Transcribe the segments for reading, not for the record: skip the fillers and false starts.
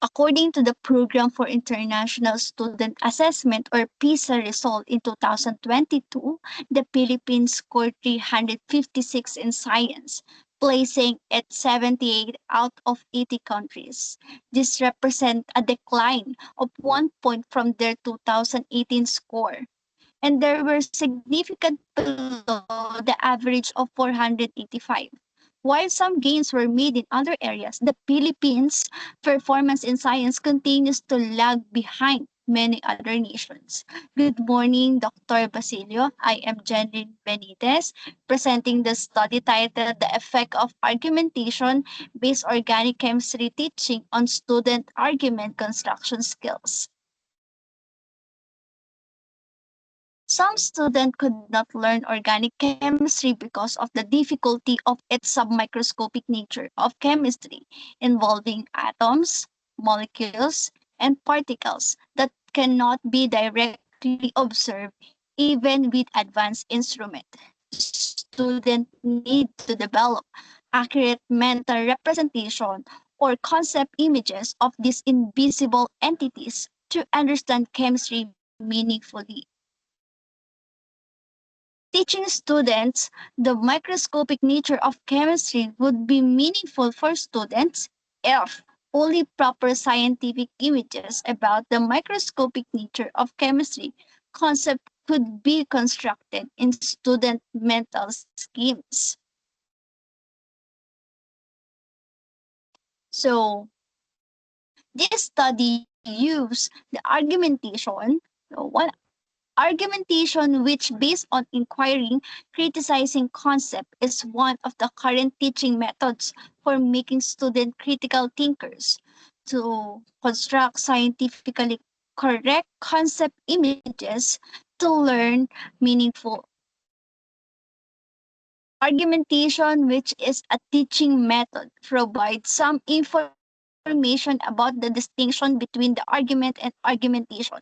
According to the Program for International Student Assessment or PISA result in 2022, the Philippines scored 356 in science, placing at 78 out of 80 countries. This represents a decline of 1 point from their 2018 score, and they were significant below the average of 485. While some gains were made in other areas, the Philippines' performance in science continues to lag behind many other nations. Good morning, Dr. Basilio. I am Jenny Benitez, presenting the study titled The Effect of Argumentation Based Organic Chemistry Teaching on Student Argument Construction Skills. Some students could not learn organic chemistry because of the difficulty of its submicroscopic nature of chemistry, involving atoms, molecules, and particles that cannot be directly observed even with advanced instruments. Students need to develop accurate mental representation or concept images of these invisible entities to understand chemistry meaningfully. Teaching students the microscopic nature of chemistry would be meaningful for students if only proper scientific images about the microscopic nature of chemistry concept could be constructed in student mental schemes. So, this study used the argumentation, one argumentation which based on inquiring, criticizing concept is one of the current teaching methods for making student critical thinkers to construct scientifically correct concept images to learn meaningful argumentation, which is a teaching method, provides some information about the distinction between the argument and argumentation.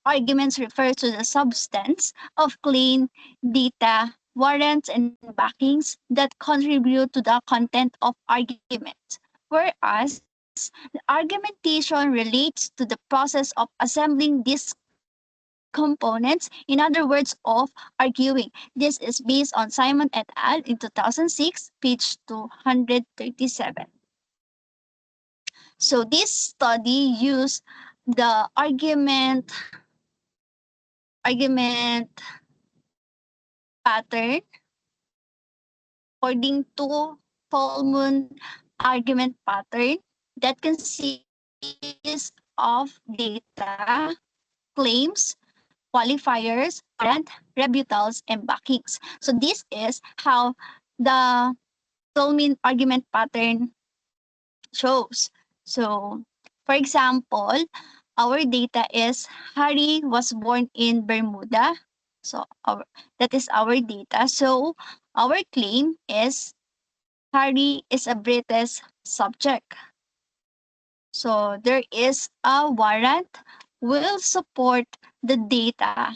Arguments refer to the substance of claim, data, warrants, and backings that contribute to the content of argument. Whereas the argumentation relates to the process of assembling these components, in other words, of arguing. This is based on Simon et al. In 2006, page 237. So this study used the argument pattern according to Tolman argument pattern that consists of data, claims, qualifiers, warrant, rebuttals, and backings. So this is how the Tolman argument pattern shows. So, for example, our data is Harry was born in Bermuda. So that is our data. So our claim is Harry is a British subject. So there is a warrant will support the data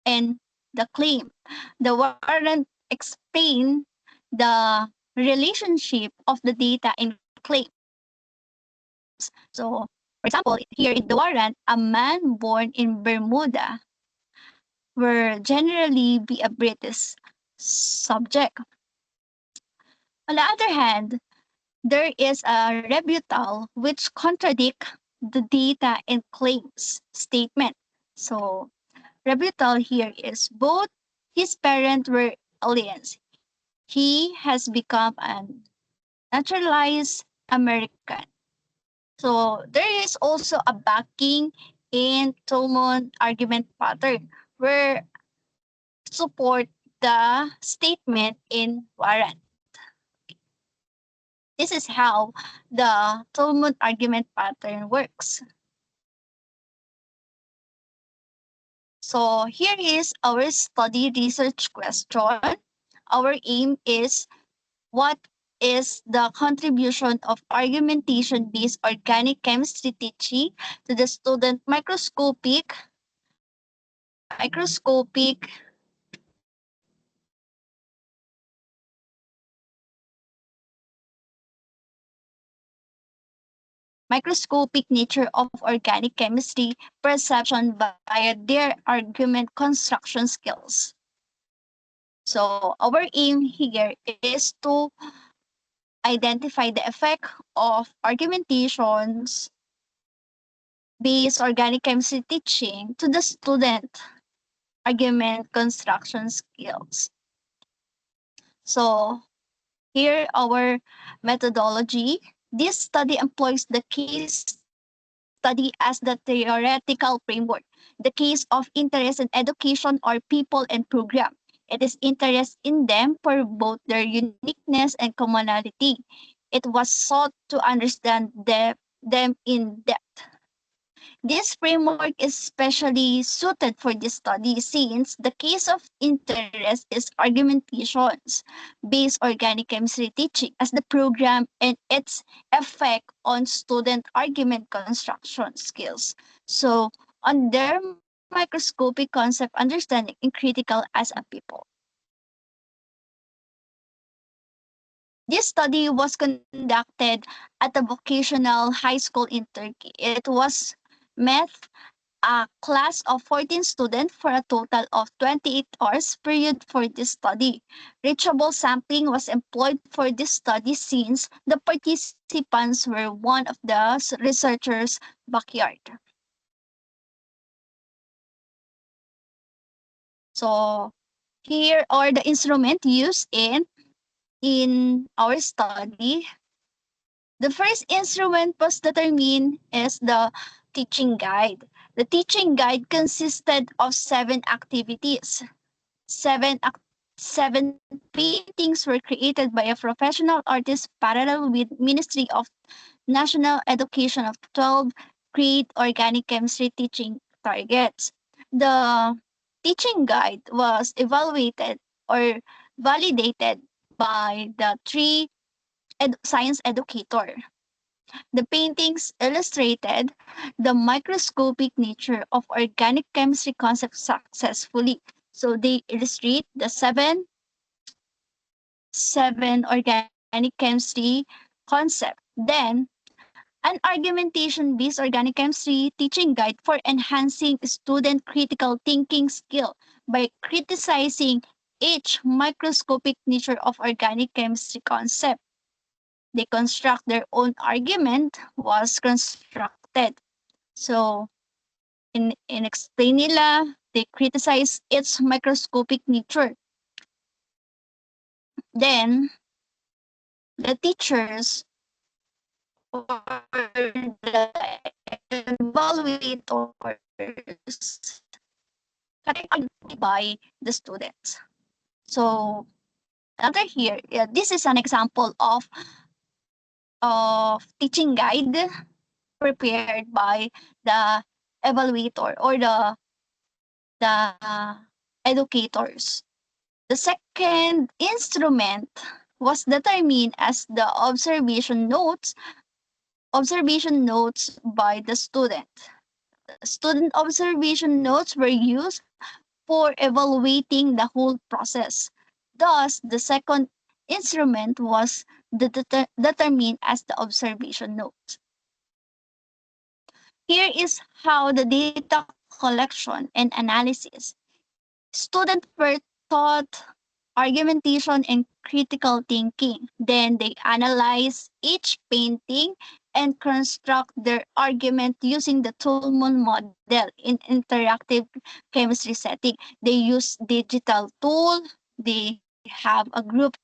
and the claim. The warrant explain the relationship of the data and claims. So, for example, here in the warrant, a man born in Bermuda will generally be a British subject. On the other hand, there is a rebuttal which contradict the data and claims statement. So, rebuttal here is both his parents were aliens. He has become an naturalized American. So there is also a backing in Tolman argument pattern where support the statement in warrant. This is how the Tolman argument pattern works. So here is our study research question. Our aim is what is the contribution of argumentation-based organic chemistry teaching to the student microscopic microscopic nature of organic chemistry perception via their argument construction skills. So our aim here is to identify the effect of argumentations based organic chemistry teaching to the student argument construction skills. So here our methodology. This study employs the case study as the theoretical framework, the case of interest in education or people and program. It is interest in them for both their uniqueness and commonality. It was sought to understand them in depth. This framework is specially suited for this study since the case of interest is argumentations based organic chemistry teaching as the program and its effect on student argument construction skills. So on their microscopic concept understanding and critical as a people. This study was conducted at a vocational high school in Turkey. It was math a class of 14 students for a total of 28 hours period for this study. Reachable sampling was employed for this study since the participants were one of the researchers' backyard. So here are the instruments used in our study. The first instrument was determined is the teaching guide. The teaching guide consisted of 7 activities. Seven paintings were created by a professional artist parallel with Ministry of National Education of 12 create organic chemistry teaching targets. The teaching guide was evaluated or validated by the three science educator. The paintings illustrated the microscopic nature of organic chemistry concepts successfully. So they illustrate the seven organic chemistry concept. Then an argumentation-based organic chemistry teaching guide for enhancing student critical thinking skill by criticizing each microscopic nature of organic chemistry concept. They construct their own argument was constructed. So in explain nila, they criticize its microscopic nature. Then the teachers or the evaluators by the students. So another here, this is an example of teaching guide prepared by the evaluator or the educators. The second instrument was determined as the observation notes by the student. Student observation notes were used for evaluating the whole process. Thus, the second instrument was determined as the observation note. Here is how the data collection and analysis. Students were taught argumentation and critical thinking. Then they analyze each painting and construct their argument using the Toulmin model in interactive chemistry setting. They use digital tool. They have a group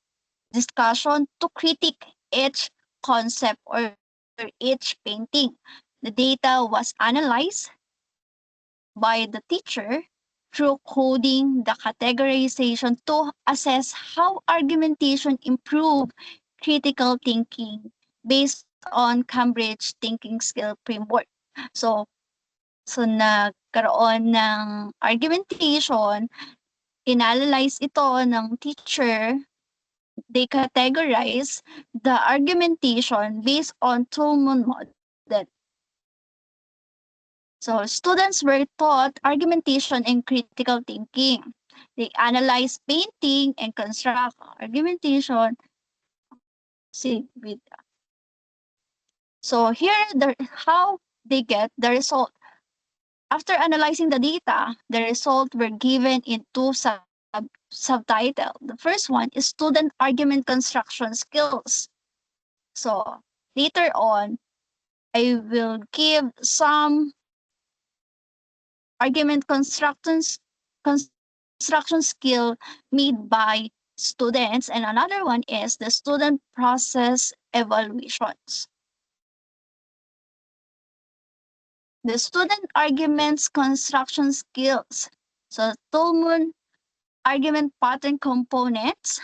discussion to critique each concept or each painting. The data was analyzed by the teacher through coding the categorization to assess how argumentation improve critical thinking based on Cambridge Thinking Skill Framework. So, so nagkaroon ng argumentation, inanalyze ito ng teacher, they categorize the argumentation based on Toulmin model. So students were taught argumentation and critical thinking. They analyze painting and construct argumentation. See with So here, how they get the result. After analyzing the data, the result were given in two subtitle. The first one is student argument construction skills. So later on, I will give some argument construction skill made by students, and another one is the student process evaluations. The student arguments construction skills. So Tolman argument pattern components,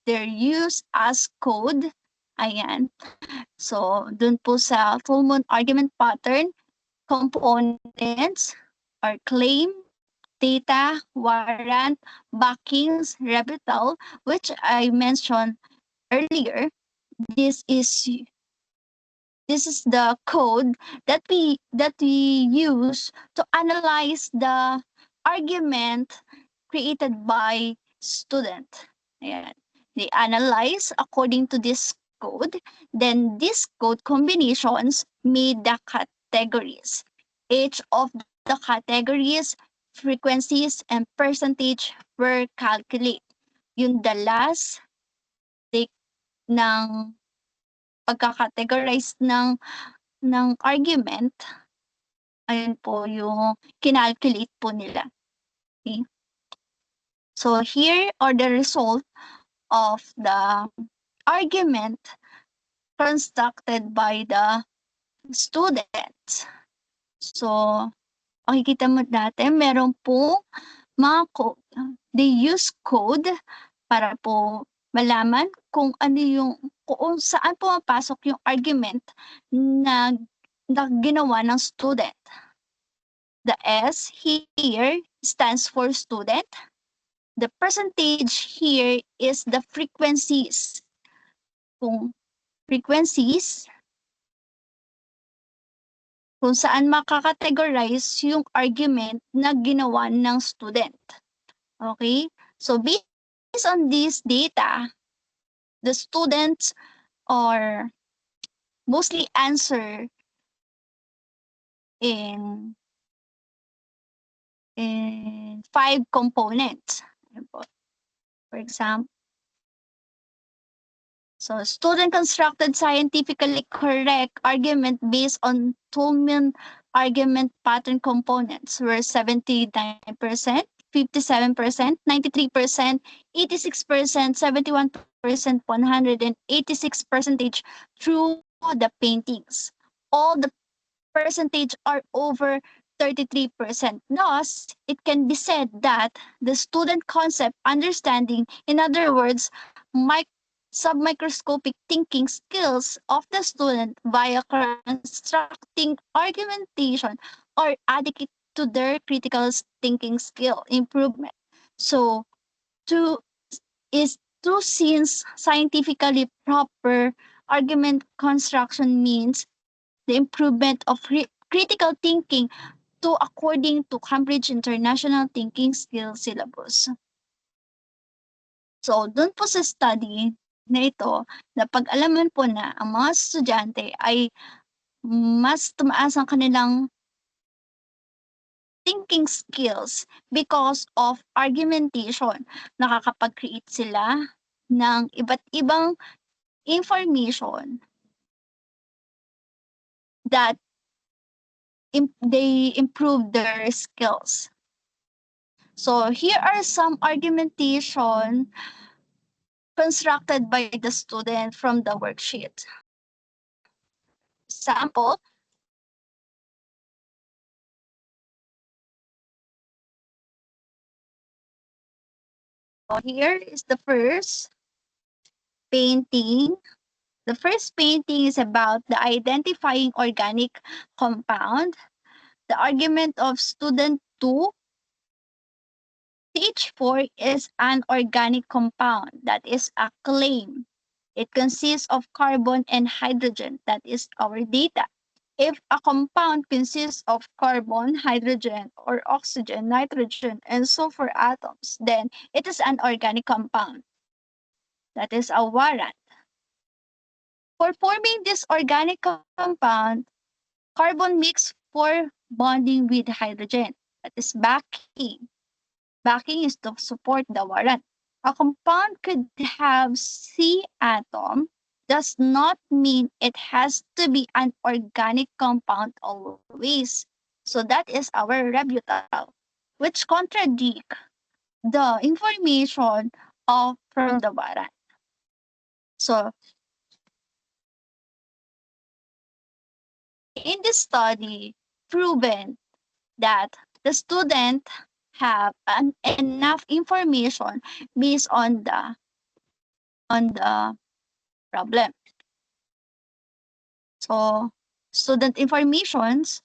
they're used as code. Ayan. So, dun po sa Tolman argument pattern, components are claim, data, warrant, backings, rebuttal, which I mentioned earlier. This is this is the code that we use to analyze the argument created by student. Ayan. They analyze according to this code. Then these code combinations made the categories. Each of the categories, frequencies, and percentage were calculate. Yung the last take ng pagka-categorize ng argument, ayun po yung kinalculate po nila. Okay? So here are the result of the argument constructed by the students. So, makikita mo dati, meron po mga they use code para po malaman kung ano yung, kung saan pumapasok yung argument na ginawa ng student. The S here stands for student. The percentage here is the frequencies. Kung frequencies, kung saan makakategorize yung argument na ginawa ng student. Okay? So based on this data, the students are mostly answer in 5 components. For example, so student constructed scientifically correct argument based on Tolman argument pattern components were 79%, 57%, 93%, 86%, 71%, 186% through the paintings. All the percentage are over 33%. Thus, it can be said that the student concept understanding, in other words, submicroscopic thinking skills of the student via constructing argumentation are adequate to their critical thinking skill improvement. So, to since scientifically proper argument construction means the improvement of critical thinking to according to Cambridge International Thinking Skills Syllabus. So, dun po sa study na ito, napag-alaman po na ang mga estudyante ay mas tumaas ang kanilang thinking skills because of argumentation. Nakakapag-create sila ng iba't ibang information that they improve their skills. So here are some argumentation constructed by the student from the worksheet. Sample, so here is the first painting. The first painting is about the identifying organic compound. The argument of student 2, CH4 is an organic compound. That is a claim. It consists of carbon and hydrogen. That is our data. If a compound consists of carbon, hydrogen, or oxygen, nitrogen, and sulfur atoms, then it is an organic compound. That is a warrant. For forming this organic compound, carbon mix for bonding with hydrogen. That is backing. Backing is to support the warrant. A compound could have C atom does not mean it has to be an organic compound always. So that is our rebuttal, which contradict the information of from the warrant. So in this study, proven that the student have enough information based on the problem. So student informations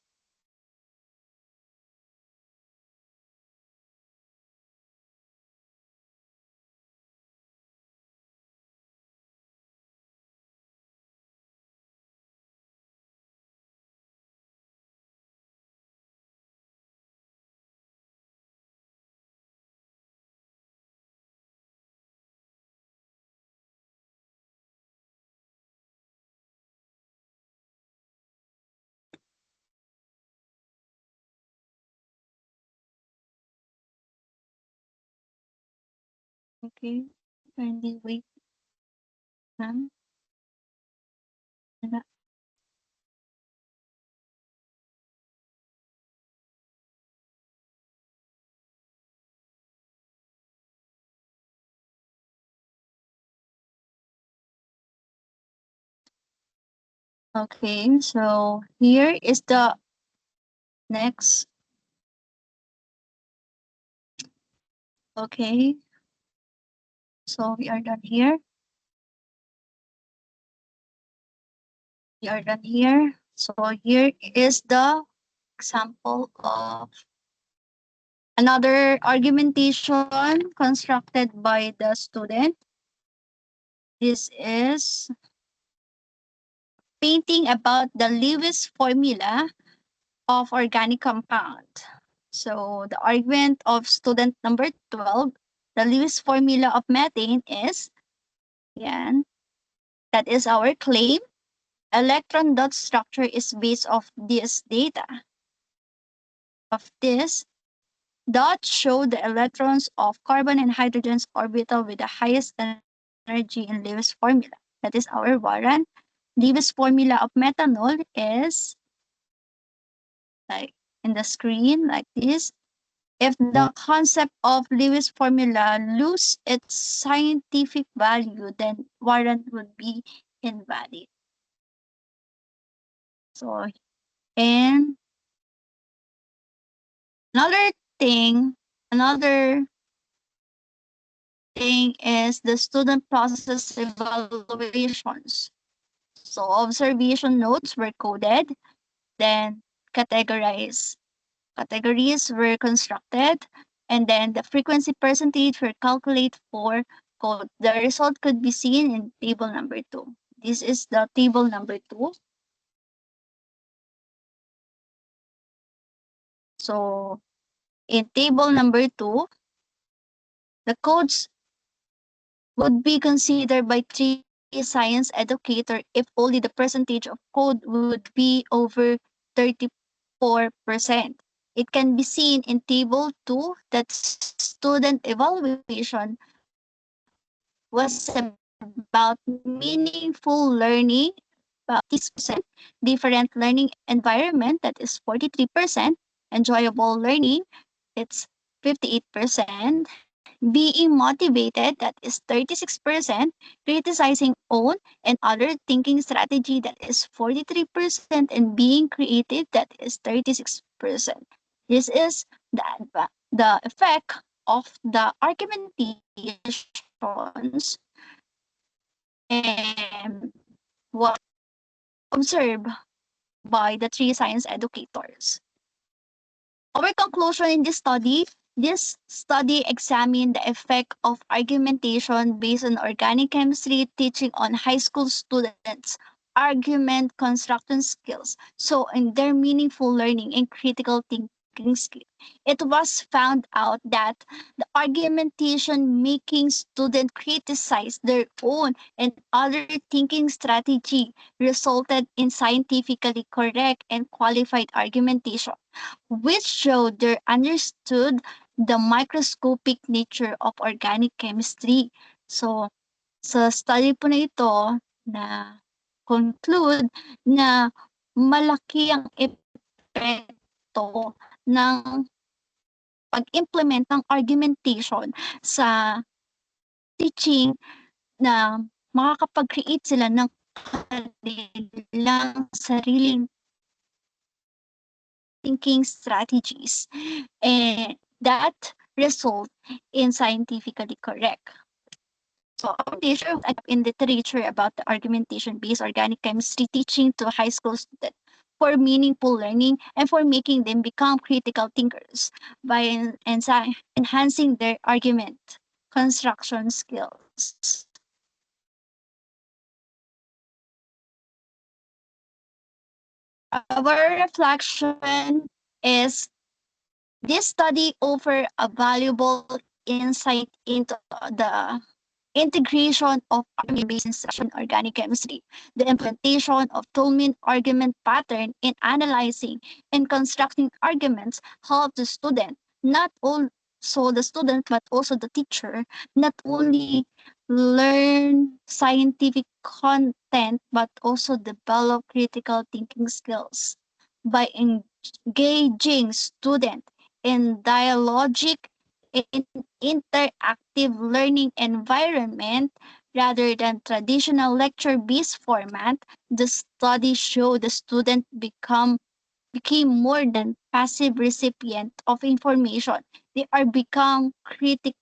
okay, kindly wait, ma'am. Okay, so here is the next. Okay, so we are done here. We are done here. So here is the example of another argumentation constructed by the student. This is painting about the Lewis formula of organic compound. So the argument of student number 12, the Lewis formula of methane is, yan, that is our claim. Electron dot structure is based off this data. Of this, dots show the electrons of carbon and hydrogen's orbital with the highest energy in Lewis formula. That is our warrant. Lewis formula of methanol is like in the screen like this. If the concept of Lewis formula lose its scientific value, then warrant would be invalid. So, and another thing, another thing is the student process evaluations. So observation notes were coded, then categorized. Categories were constructed, and then the frequency percentage were calculated for code. The result could be seen in table number 2. This is the table number 2. So in table number 2, the codes would be considered by 3 science educator if only the percentage of code would be over 34%. It can be seen in table 2 that student evaluation was about meaningful learning, about 36%, different learning environment, that is 43%, enjoyable learning, it's 58%, being motivated, that is 36%, criticizing own and other thinking strategy, that is 43%, and being creative, that is 36%. This is the effect of the argumentations and what observed by the 3 science educators. Our conclusion in this study examined the effect of argumentation based on organic chemistry teaching on high school students' argument construction skills. So in their meaningful learning and critical thinking. thinking skill. It was found out that the argumentation making students criticize their own and other thinking strategy resulted in scientifically correct and qualified argumentation, which showed they understood the microscopic nature of organic chemistry. So, sa study po na ito, na conclude na malaki ang epekto ng pag-implement ng argumentation sa teaching na makakapag-create sila ng kanilang sariling thinking strategies, and that result in scientifically correct. So, argumentation in literature about the argumentation-based organic chemistry teaching to high school students for meaningful learning and for making them become critical thinkers by enhancing their argument construction skills. Our reflection is this study offers a valuable insight into the integration of argument-based instruction in organic chemistry, the implementation of Tolman argument pattern in analyzing and constructing arguments help the student, not also the student but also the teacher, not only learn scientific content but also develop critical thinking skills by engaging student in dialogic in interactive learning environment rather than traditional lecture-based format. The study showed the student became more than passive recipient of information. They are become critical